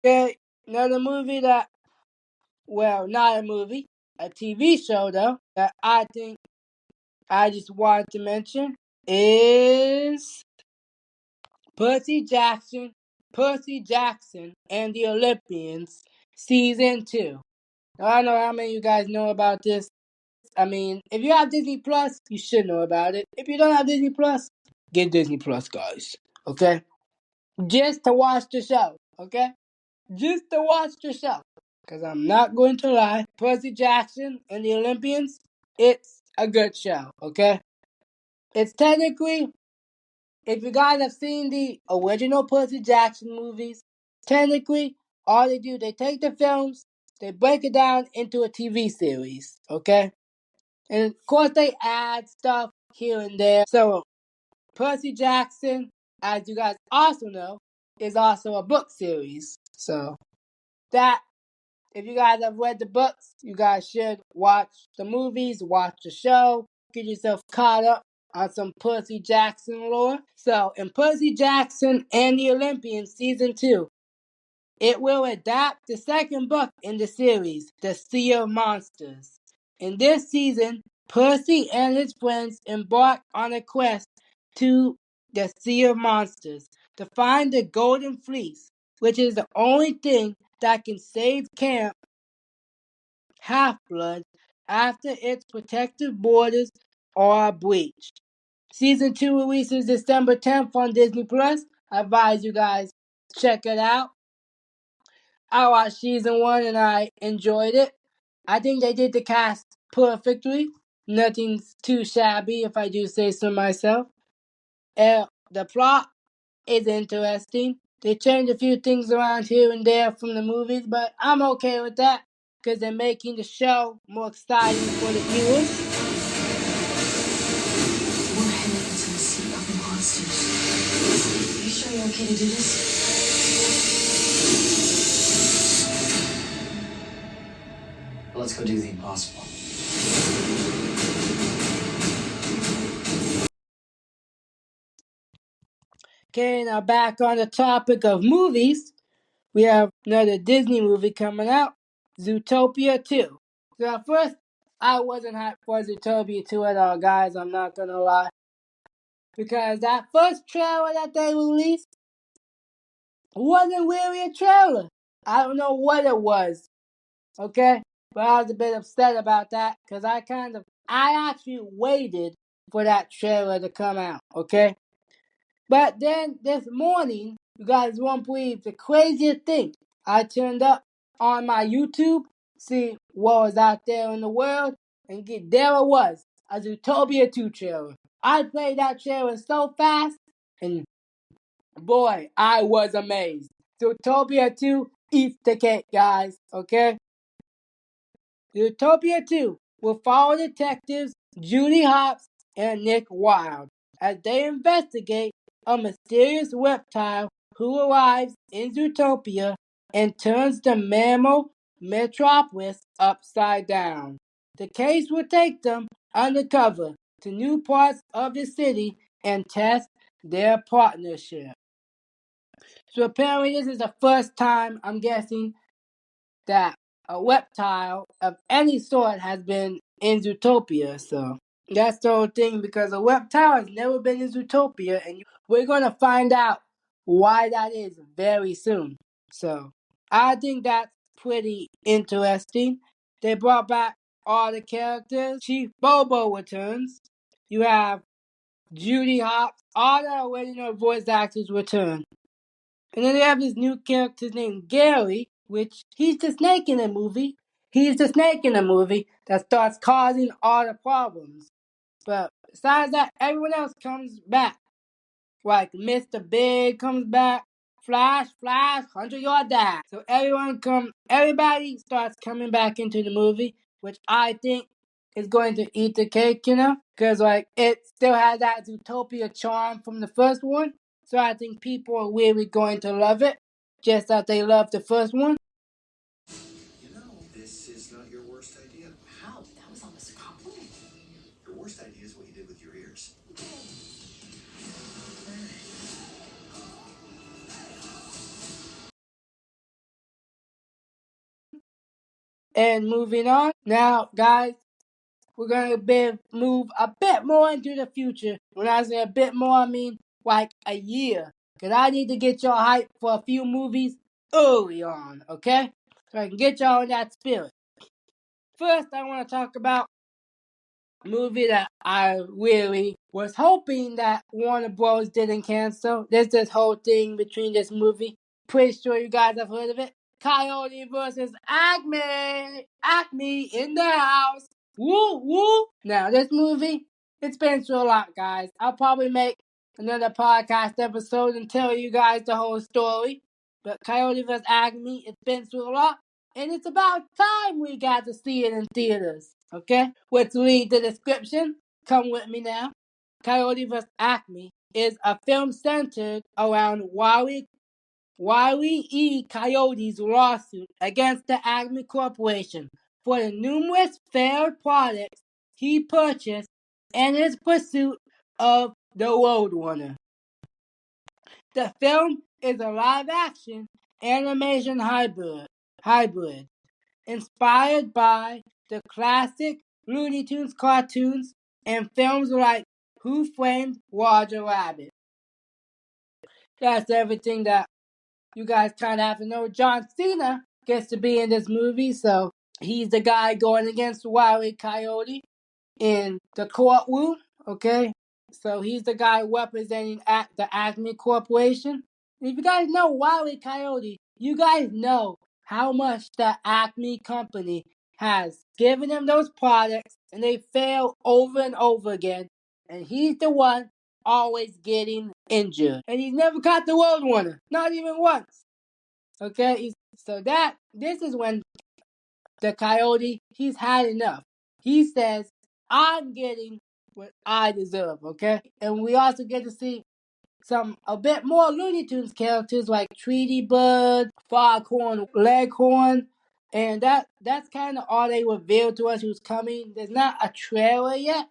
Okay, another movie that, well, not a movie, a TV show though, that I think I just wanted to mention is Percy Jackson and the Olympians Season 2. Now, I don't know how many of you guys know about this. I mean, if you have Disney Plus, you should know about it. If you don't have Disney Plus, get Disney Plus, guys. Okay? Just to watch the show. Okay? Just to watch the show. Because I'm not going to lie. Percy Jackson and the Olympians, it's a good show. Okay? It's technically, if you guys have seen the original Percy Jackson movies, technically, all they do, they take the films, they break it down into a TV series. Okay? And of course, they add stuff here and there. So, Percy Jackson, as you guys also know, is also a book series. So, that, if you guys have read the books, you guys should watch the movies, watch the show, get yourself caught up on some Percy Jackson lore. So, in Percy Jackson and the Olympians Season 2, it will adapt the second book in the series, The Sea of Monsters. In this season, Percy and his friends embark on a quest to the Sea of Monsters to find the Golden Fleece, which is the only thing that can save Camp Half-Blood after its protective borders are breached. Season 2 releases December 10th on Disney Plus. I advise you guys check it out. I watched season 1 and I enjoyed it. I think they did the cast perfectly. Nothing's too shabby, if I do say so myself. The plot is interesting. They changed a few things around here and there from the movies, but I'm okay with that because they're making the show more exciting for the viewers. We're headed into the Sea of Monsters. Are you sure you're okay to do this? Let's go do the impossible. Okay, now back on the topic of movies, we have another Disney movie coming out, Zootopia 2. So at first, I wasn't hyped for Zootopia 2 at all, guys, I'm not gonna lie. Because that first trailer that they released wasn't really a trailer. I don't know what it was, okay? But I was a bit upset about that because I actually waited for that trailer to come out, okay? But then this morning, you guys won't believe the craziest thing. I turned up on my YouTube, see what was out there in the world, and there it was, a Zootopia 2 trailer. I played that trailer so fast, and boy, I was amazed. Zootopia 2 eats the cake, guys, okay? Zootopia 2 will follow detectives Judy Hopps and Nick Wilde as they investigate a mysterious reptile who arrives in Zootopia and turns the mammal metropolis upside down. The case will take them undercover to new parts of the city and test their partnership. So apparently this is the first time, I'm guessing, that a reptile of any sort has been in Zootopia. So that's the whole thing, because a reptile has never been in Zootopia, and we're gonna find out why that is very soon. So I think that's pretty interesting. They brought back all the characters. Chief Bobo returns. You have Judy Hopps. All the original voice actors return. And then they have this new character named Gary, which he's the snake in the movie. He's the snake in the movie that starts causing all the problems. But besides that, everyone else comes back. Like Mr. Big comes back, Flash, 100-yard dash. So everybody starts coming back into the movie, which I think is going to eat the cake, because like it still has that Zootopia charm from the first one. So I think people are really going to love it, just as they loved the first one. You know, this is not your worst idea. Wow, that was almost a compliment. Your worst idea is what you did with your ears. And moving on, now guys, we're going to move a bit more into the future. When I say a bit more, I mean like a year. Because I need to get y'all hyped for a few movies early on, okay? So I can get y'all in that spirit. First, I want to talk about a movie that I really was hoping that Warner Bros. Didn't cancel. There's this whole thing between this movie. Pretty sure you guys have heard of it. Coyote versus Acme. Acme in the house. Woo, woo. Now, this movie, it's been through a lot, guys. I'll probably make another podcast episode and tell you guys the whole story. But Coyote vs. Acme, it's been through a lot. And it's about time we got to see it in theaters. Okay? Let's read the description. Come with me now. Coyote vs. Acme is a film centered around Wile E. Coyote's lawsuit against the Acme Corporation for the numerous failed products he purchased in his pursuit of the Roadrunner. The film is a live-action animation hybrid inspired by the classic Looney Tunes cartoons and films like Who Framed Roger Rabbit. That's everything that you guys kind of have to know. John Cena gets to be in this movie, so he's the guy going against Wile E. Coyote in the courtroom, okay? So he's the guy representing the Acme Corporation. And if you guys know Wile E. Coyote, you guys know how much the Acme company has given him those products, and they fail over and over again. And he's the one always getting injured. And he's never caught the Roadrunner, not even once. Okay? This is when the Coyote, he's had enough. He says, I'm getting what I deserve, okay? And we also get to see a bit more Looney Tunes characters like Tweety Bird, Foghorn Leghorn, and that's kind of all they revealed to us who's coming. There's not a trailer yet,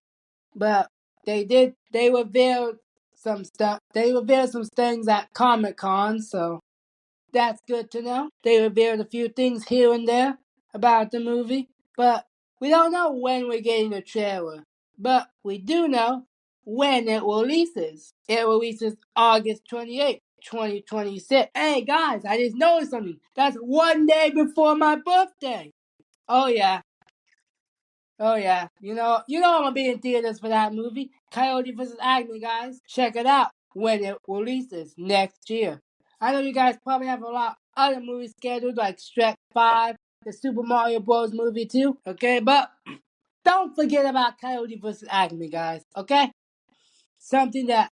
but they revealed some stuff. They revealed some things at Comic-Con, so that's good to know. They revealed a few things here and there about the movie, but we don't know when we're getting the trailer. But we do know when it releases. It releases August 28th, 2026. Hey guys, I just noticed something. That's one day before my birthday. Oh yeah. Oh yeah. You know I'm gonna be in theaters for that movie. Coyote vs. Acme, guys. Check it out when it releases next year. I know you guys probably have a lot of other movies scheduled like Shrek 5, the Super Mario Bros. Movie too. Okay, but don't forget about Coyote vs. Acme, guys. Okay, something that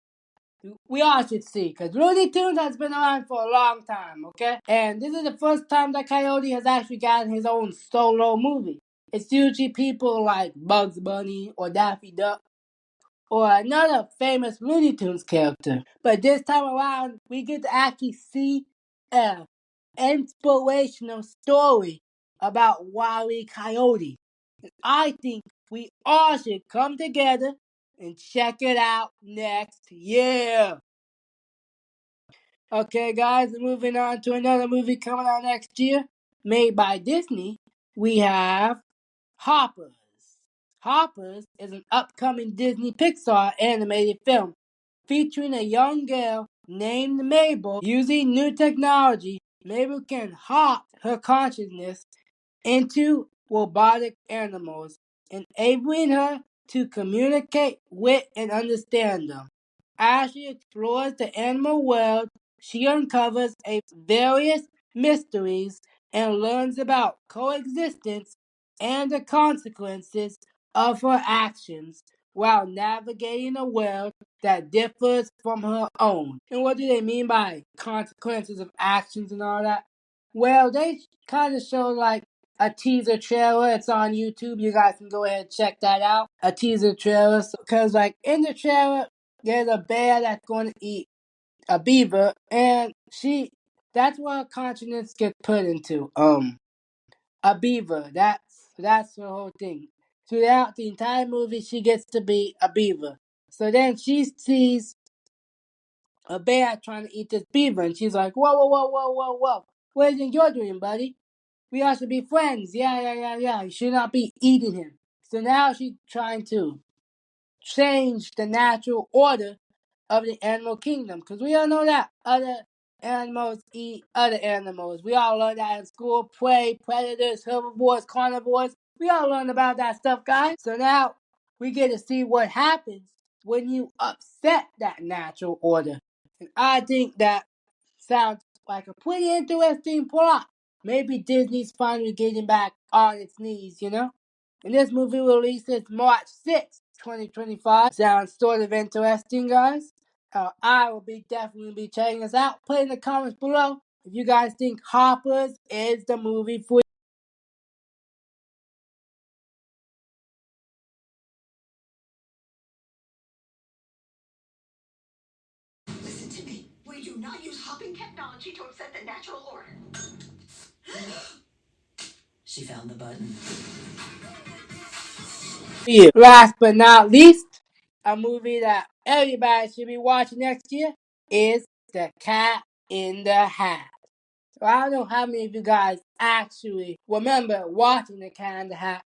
we all should see, because Looney Tunes has been around for a long time, okay? And this is the first time that Coyote has actually gotten his own solo movie. It's usually people like Bugs Bunny or Daffy Duck or another famous Looney Tunes character. But this time around, we get to actually see an inspirational story about Wile E. Coyote. I think we all should come together and check it out next year. Okay, guys, moving on to another movie coming out next year, made by Disney. We have Hoppers. Hoppers is an upcoming Disney Pixar animated film featuring a young girl named Mabel. Using new technology, Mabel can hop her consciousness into robotic animals, enabling her to communicate with and understand them. As she explores the animal world, she uncovers various mysteries and learns about coexistence and the consequences of her actions while navigating a world that differs from her own. And what do they mean by consequences of actions and all that? Well, they kind of show like a teaser trailer. It's on YouTube. You guys can go ahead and check that out. A teaser trailer. Because, like, in the trailer, there's a bear that's going to eat a beaver, and that's what her consciousness gets put into. A beaver. That's the whole thing. Throughout the entire movie, she gets to be a beaver. So then she sees a bear trying to eat this beaver, and she's like, whoa, whoa, whoa, whoa, whoa, whoa. What do you think you're doing, buddy? We ought to be friends. Yeah. You should not be eating him. So now she's trying to change the natural order of the animal kingdom. Because we all know that other animals eat other animals. We all learned that in school. Prey, predators, herbivores, carnivores. We all learned about that stuff, guys. So now we get to see what happens when you upset that natural order. And I think that sounds like a pretty interesting plot. Maybe Disney's finally getting back on its knees, you know? And this movie releases March 6th, 2025. Sounds sort of interesting, guys. I will definitely be checking this out. Put in the comments below if you guys think Hoppers is the movie for you. Listen to me. We do not use hopping technology to upset the natural order. She found the button. Last but not least, a movie that everybody should be watching next year is The Cat in the Hat. So I don't know how many of you guys actually remember watching The Cat in the Hat.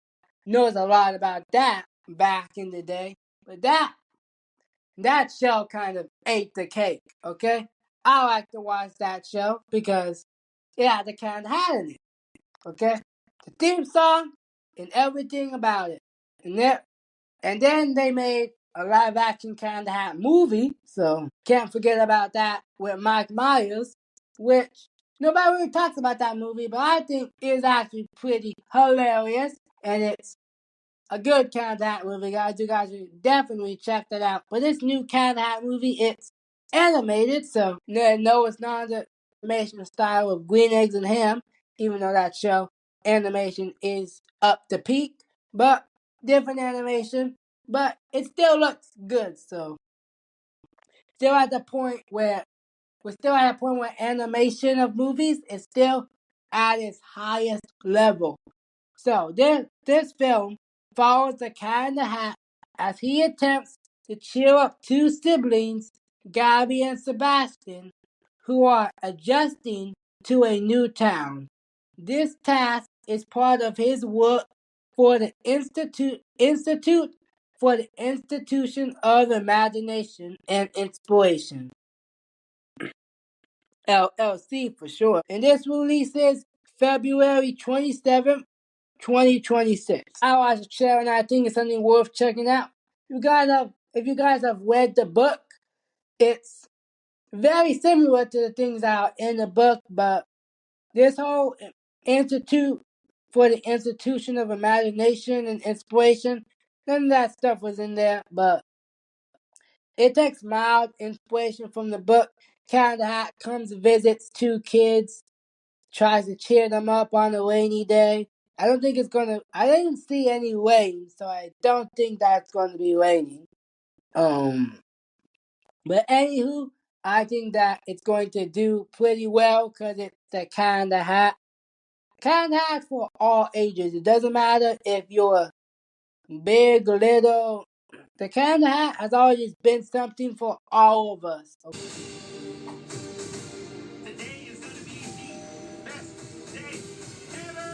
Knows a lot about that back in the day. But that show kind of ate the cake, okay? I like to watch that show because it had The Cat in the Hat in it, okay? The theme song and everything about it. And then they made a live action Cat in the Hat movie, so can't forget about that with Mike Myers, which nobody really talks about that movie, but I think is actually pretty hilarious, and it's a good Cat in the Hat movie, guys. You guys should definitely check that out. But this new Cat in the Hat movie, it's animated, so no, it's not the animation style of Green Eggs and Ham, even though that show animation is up to peak, but different animation, but it still looks good. So still at the point where we're still at a point where animation of movies is still at its highest level. So this film follows the Cat in the Hat as he attempts to cheer up two siblings, Gabby and Sebastian, who are adjusting to a new town. This task is part of his work for the Institute for the Institution of Imagination and Inspiration. LLC for short. And this releases February 27th, 2026. I watched the trailer and I think it's something worth checking out. If you guys have read the book, it's very similar to the things that are in the book, but this whole institute for the institution of imagination and inspiration. None of that stuff was in there, but it takes mild inspiration from the book. Cat in the Hat comes and visits two kids, tries to cheer them up on a rainy day. I didn't see any rain, so I don't think that's gonna be raining. But anywho, I think that it's going to do pretty well because it's the Cat in the Hat. Cat in the Hat for all ages. It doesn't matter if you're big, little. The Cat in the Hat has always been something for all of us. Today is gonna be the best day ever!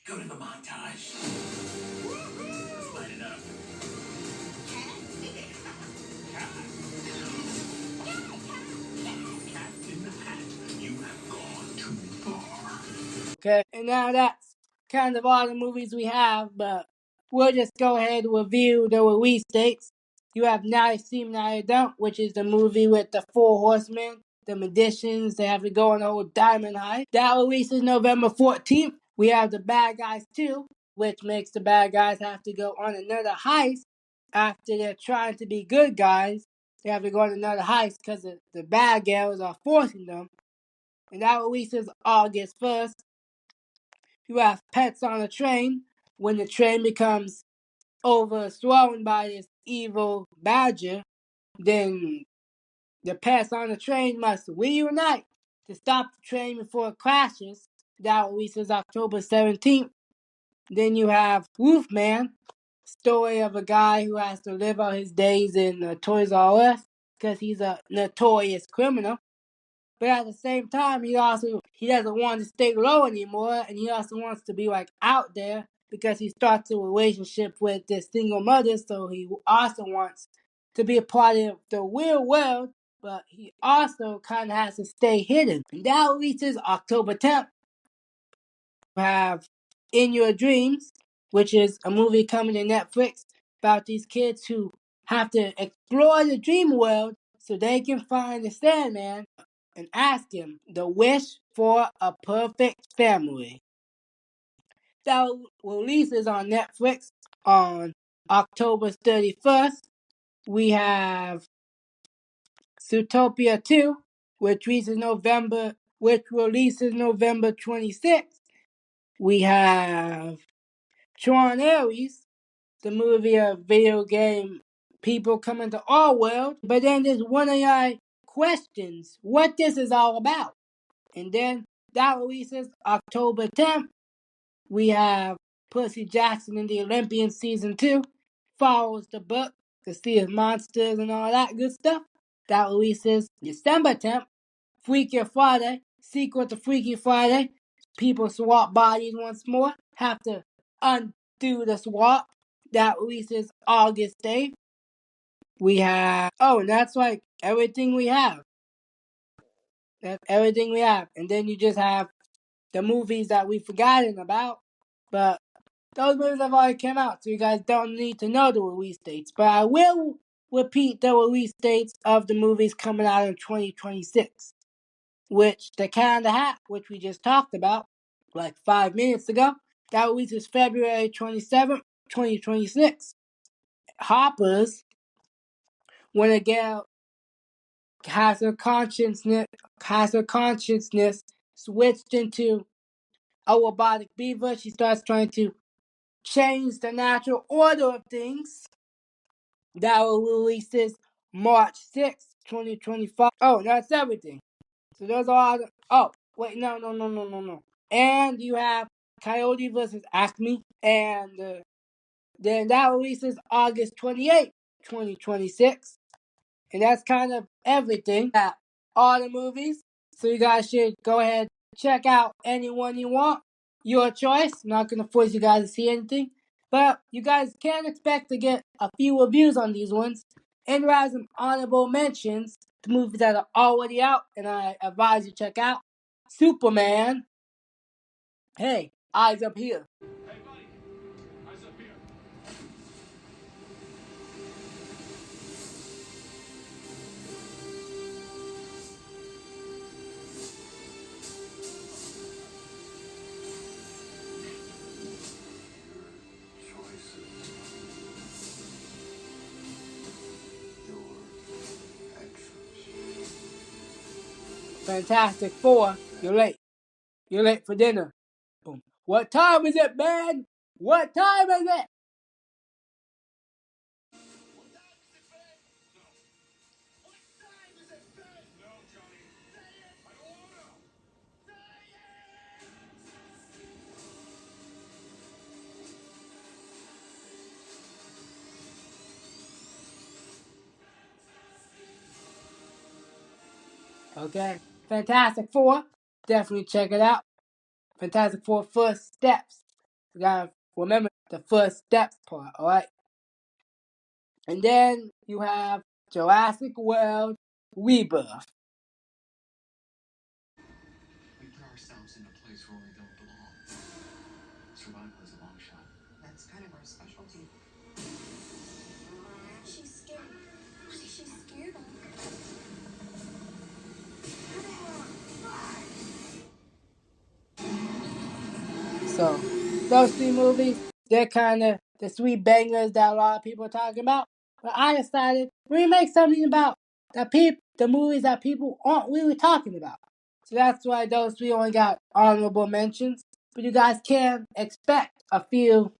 Go to the montage. Light it up. Cat in the Hat, you have gone too far. Okay, and now that's kind of all the movies we have, but we'll just go ahead and review the release dates. You have Now You See Me, Now You Don't, which is the movie with the Four Horsemen, the magicians. They have to go on a whole diamond heist. That releases November 14th. We have The Bad Guys 2, which makes the bad guys have to go on another heist after they're trying to be good guys. They have to go on another heist because the bad guys are forcing them. And that releases August 1st. You have Pets on a Train, when the train becomes overthrown by this evil badger, then the pets on the train must reunite to stop the train before it crashes. That releases October 17th. Then you have Wolfman, story of a guy who has to live out his days in Toys R Us because he's a notorious criminal. But at the same time, he doesn't want to stay low anymore, and he also wants to be like out there because he starts a relationship with this single mother. So he also wants to be a part of the real world, but he also kind of has to stay hidden. And that releases October 10th. We have In Your Dreams, which is a movie coming to Netflix about these kids who have to explore the dream world so they can find the Sandman and ask him the wish for a perfect family. That releases on Netflix on October 31st. We have Zootopia 2, which releases November 26th. We have Tron Ares, the movie of video game people coming to our world. But then there's one AI questions what this is all about. And then that releases October 10th. We have Percy Jackson and the Olympians Season 2. Follows the book to see his monsters and all that good stuff. That releases December 10th. Freaky Friday. Sequel to Freaky Friday. People swap bodies once more. Have to undo the swap. That releases August 8th. We have... Oh, and that's like everything we have. That's everything we have. And then you just have the movies that we've forgotten about. But those movies have already come out, so you guys don't need to know the release dates. But I will repeat the release dates of the movies coming out in 2026. Which, The Cat in the Hat, which we just talked about like 5 minutes ago, that releases February 27th, 2026. Hoppers, when a girl has her consciousness switched into a robotic beaver, she starts trying to change the natural order of things. That releases March 6th, 2025. Oh, that's everything. So those are all the... Oh, wait, no. And you have Coyote vs. Acme. And then that releases August 28th, 2026. And that's kind of everything. All the movies. So you guys should go ahead and check out any one you want. Your choice. I'm not going to force you guys to see anything. But you guys can expect to get a few reviews on these ones. And rather some honorable mentions to movies that are already out. And I advise you check out Superman. Hey, eyes up here. Hey, buddy. Eyes up here. Fantastic Four, you're late. You're late for dinner. Boom. What time is it, man? What time is it? Okay. Fantastic Four. Definitely check it out. Fantastic Four First Steps. You gotta remember the first steps part, alright? And then you have Jurassic World Rebirth. We put ourselves in a place where we don't belong. Survival is a long shot. That's kind of our specialty. She's scared. What is she scared of? So, those three movies, they're kind of the sweet bangers that a lot of people are talking about. But I decided we make something about the movies that people aren't really talking about. So that's why those three only got honorable mentions. But you guys can expect a few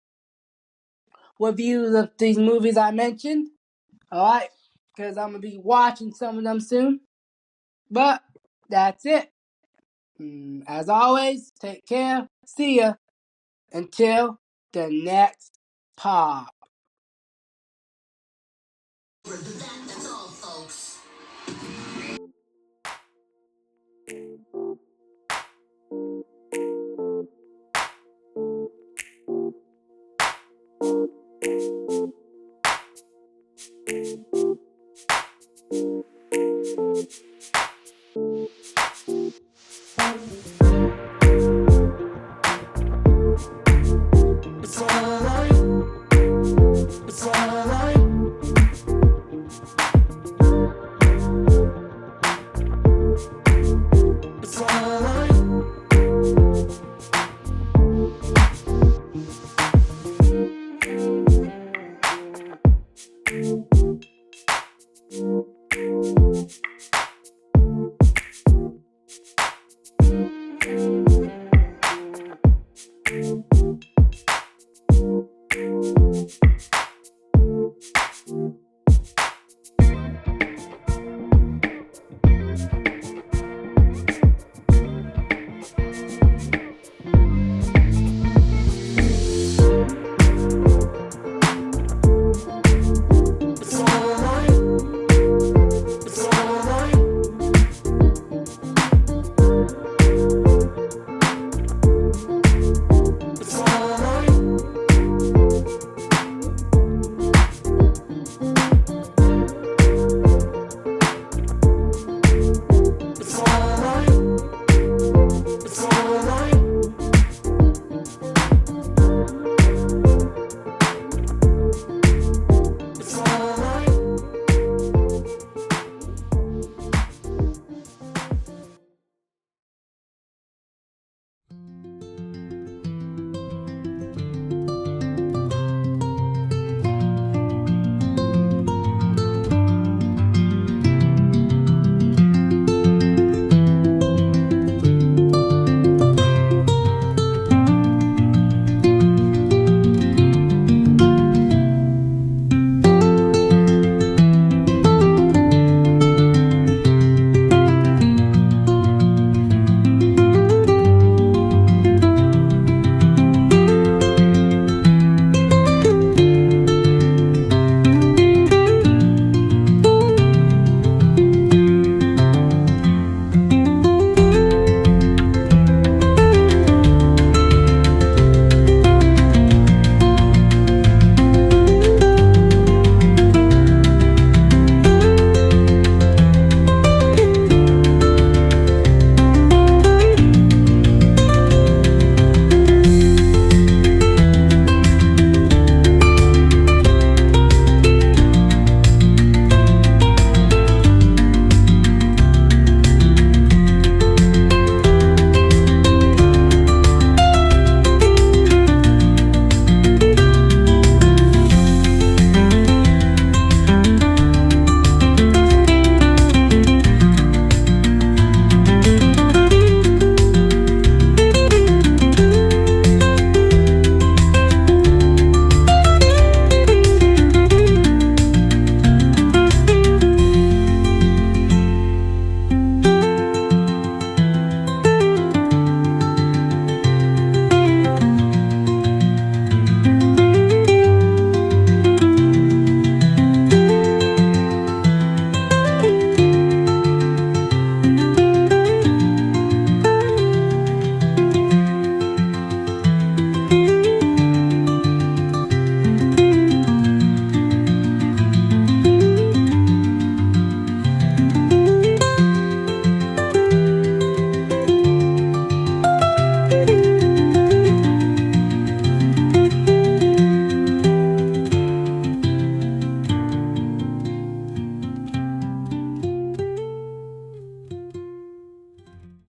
reviews of these movies I mentioned. Alright? Because I'm going to be watching some of them soon. But that's it. As always, take care. See ya. Until the next pop. That's all, folks.